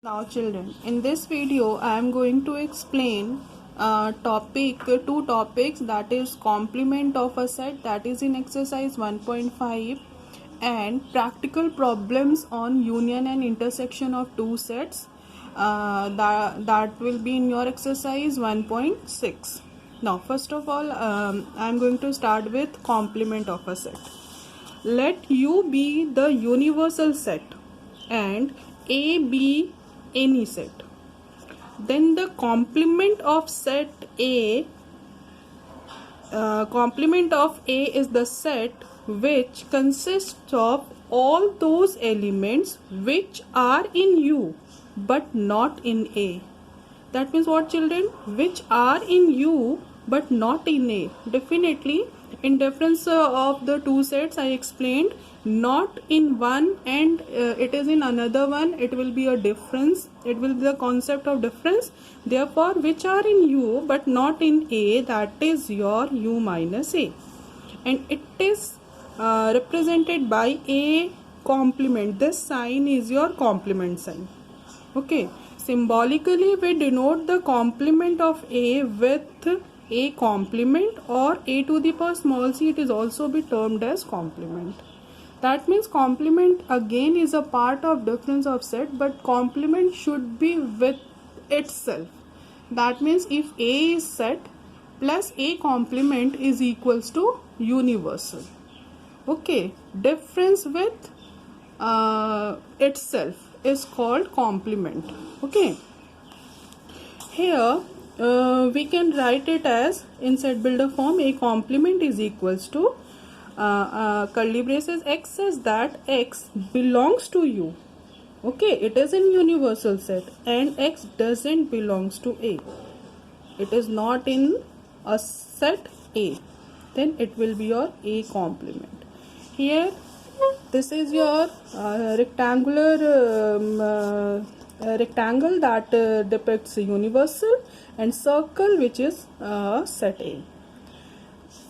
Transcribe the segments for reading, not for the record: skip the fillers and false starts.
Now children, in this video I am going to explain two topics, that is complement of a set, that is in exercise 1.5, and practical problems on union and intersection of two sets, that will be in your exercise 1.6. Now first of all I am going to start with complement of a set. Let U be the universal set and A be any set. Then the complement of set A, complement of A is the set which consists of all those elements which are in U but not in A. That means what, children? Which are in U but not in A. Definitely, in difference of the two sets I explained, not in one and it is in another one, it will be a difference, it will be the concept of difference. Therefore, which are in U but not in A, that is your U minus A, and it is represented by A complement. This sign is your complement sign. Okay, symbolically we denote the complement of A with A complement, or A to the power small c, it is also be termed as complement. That means complement again is a part of difference of set, but complement should be with itself. That means if A is set plus A complement is equals to universal. Okay, difference with itself is called complement. Okay, here we can write it as in set builder form. A complement is equals to curly braces x says that x belongs to U. Okay, it is in universal set and x doesn't belongs to A. It is not in a set A. Then it will be your A complement. Here this is your rectangular rectangle that depicts universal, and circle which is set A.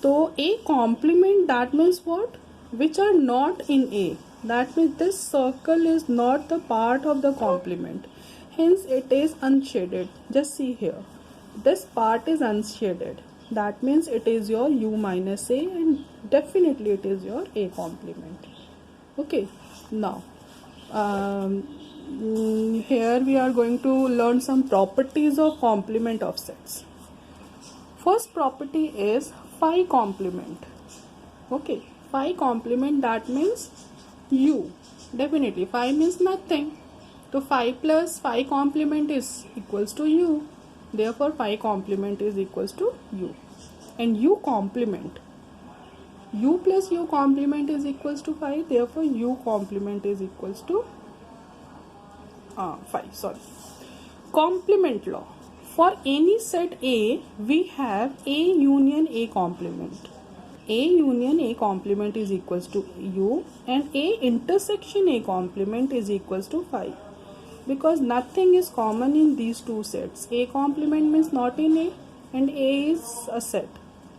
So A complement, that means what? Which are not in A. That means this circle is not the part of the complement. Hence it is unshaded. Just see here. This part is unshaded. That means it is your U minus A, and definitely it is your A complement. Okay. Now here we are going to learn some properties of complement of sets. First property is phi complement. Okay, phi complement, that means U. Definitely phi means nothing, so phi plus phi complement is equals to U. Therefore phi complement is equals to U. And U complement, U plus U complement is equals to phi. Therefore U complement is equals to phi. Complement law. For any set A, we have A union A complement. A union A complement is equals to U, and A intersection A complement is equals to phi. Because nothing is common in these two sets. A complement means not in A, and A is a set.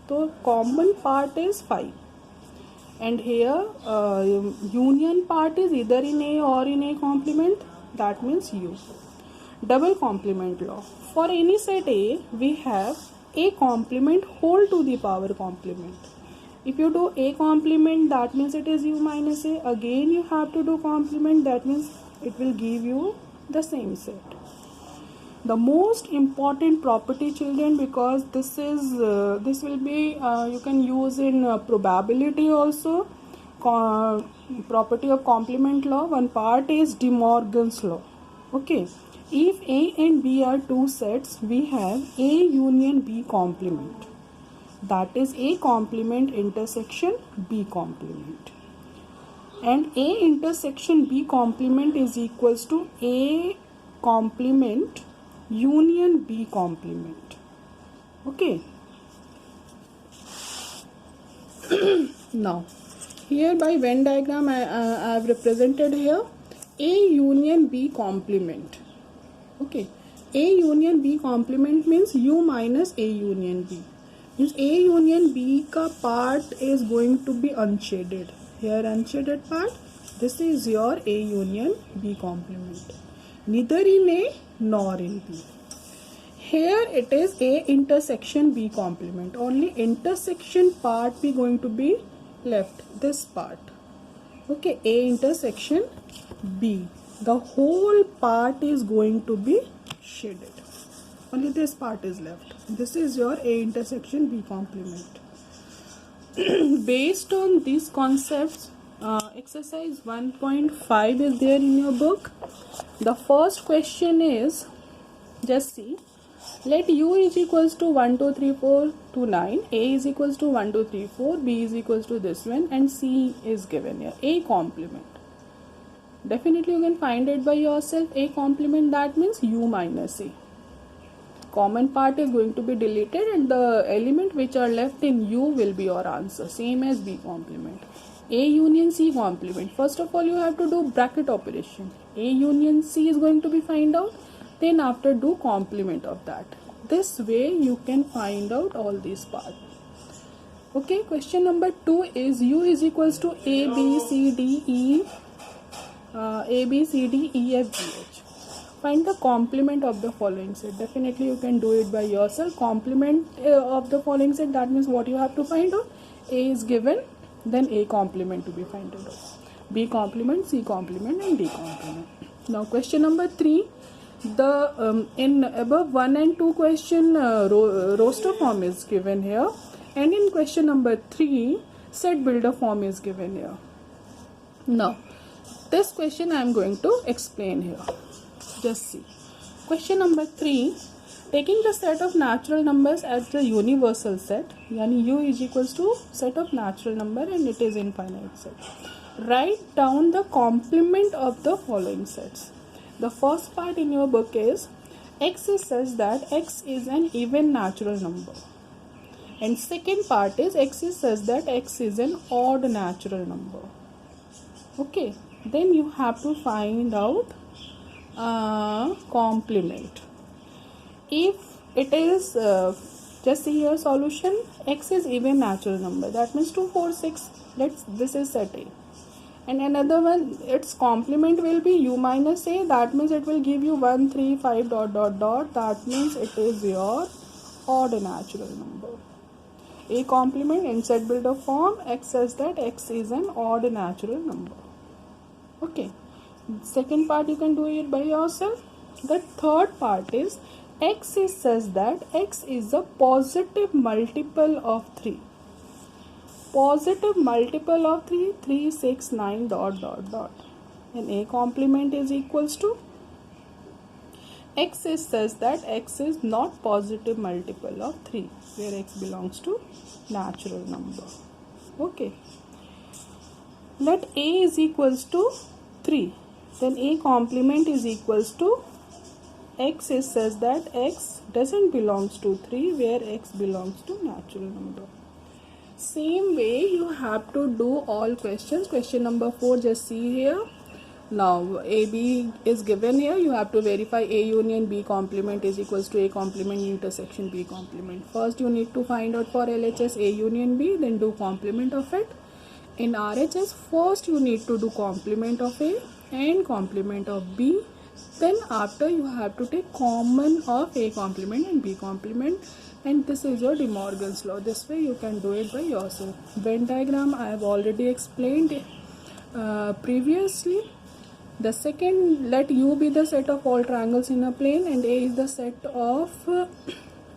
So common part is phi. And here union part is either in A or in A complement. That means U. Double complement law. For any set A, we have A complement whole to the power complement. If you do A complement, that means it is U minus A. Again you have to do complement, that means it will give you the same set. The most important property, children, because this will be you can use in probability also. Property of complement law, one part is De Morgan's law. Okay, if A and B are two sets, we have A union B complement, that is A complement intersection B complement, and A intersection B complement is equals to A complement union B complement. Okay. Now here by Venn diagram I have represented here A union B complement. Okay, A union B complement means U minus A union B. Means A union B ka part is going to be unshaded. Here unshaded part, this is your A union B complement. neither in A nor in B. Here it is A intersection B complement. Only intersection part be going to be left. This part. Okay, A intersection B. The whole part is going to be shaded. Only this part is left. This is your A intersection B complement. Based on these concepts, exercise 1.5 is there in your book. The first question is, just see, let U is equals to 1, 2, 3, 4 to 9, A is equals to 1, 2, 3, 4, B is equals to this one, and C is given here, A complement. Definitely you can find it by yourself. A complement, that means U minus A. Common part is going to be deleted and the element which are left in U will be your answer, same as B complement. A union C complement. First of all you have to do bracket operation. A union C is going to be find out, then after do complement of that. This way you can find out all these parts. Okay, question number 2 is U is equals to A, B, C, D, E, F, G, H. Find the complement of the following set. Definitely you can do it by yourself. Complement of the following set, that means what you have to find out? A is given, then A complement to be found out. B complement, C complement and D complement. Now question number 3. The in above 1 and 2 question roster form is given here, and in question number 3 set builder form is given here. Now this question I am going to explain here. Just see. Question number 3. Taking the set of natural numbers as the universal set, yani U is equals to set of natural number and it is infinite set. Write down the complement of the following sets. The first part in your book is X says that X is an even natural number. And second part is X says that X is an odd natural number. Okay. Then you have to find out complement. If it is just see your solution, X is even natural number, that means 2, 4, 6. This is set A, and another one, its complement will be U minus A, that means it will give you 1, 3, 5 dot dot dot, that means it is your odd natural number. A complement in set builder form, X says that X is an odd natural number. Okay. Second part you can do it by yourself. The third part is X says that X is a positive multiple of 3. Positive multiple of 3, 3, 6, 9 dot dot dot. And A complement is equals to X says that X is not positive multiple of 3, where X belongs to natural number. Okay. Let A is equals to 3. Then A complement is equals to X says that X doesn't belongs to 3, where X belongs to natural number. Same way you have to do all questions. Question number 4, just see here. Now AB is given here. You have to verify A union B complement is equals to A complement intersection B complement. First you need to find out for LHS A union B, then do complement of it. In RHS, first you need to do complement of A and complement of B. Then after you have to take common of A complement and B complement, and this is your De Morgan's law. This way you can do it by yourself. Venn diagram I have already explained previously. The second, let U be the set of all triangles in a plane and A is the set of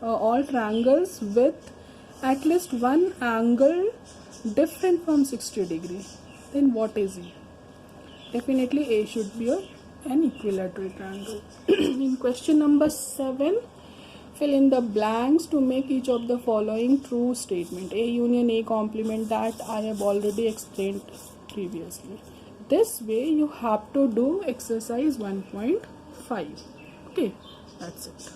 all triangles with at least one angle different from 60 degree. Then what is E? Definitely A should be an equilateral triangle. In question number 7, fill in the blanks to make each of the following true statement. A union A complement, that I have already explained previously. This way you have to do exercise 1.5. Okay, that's it.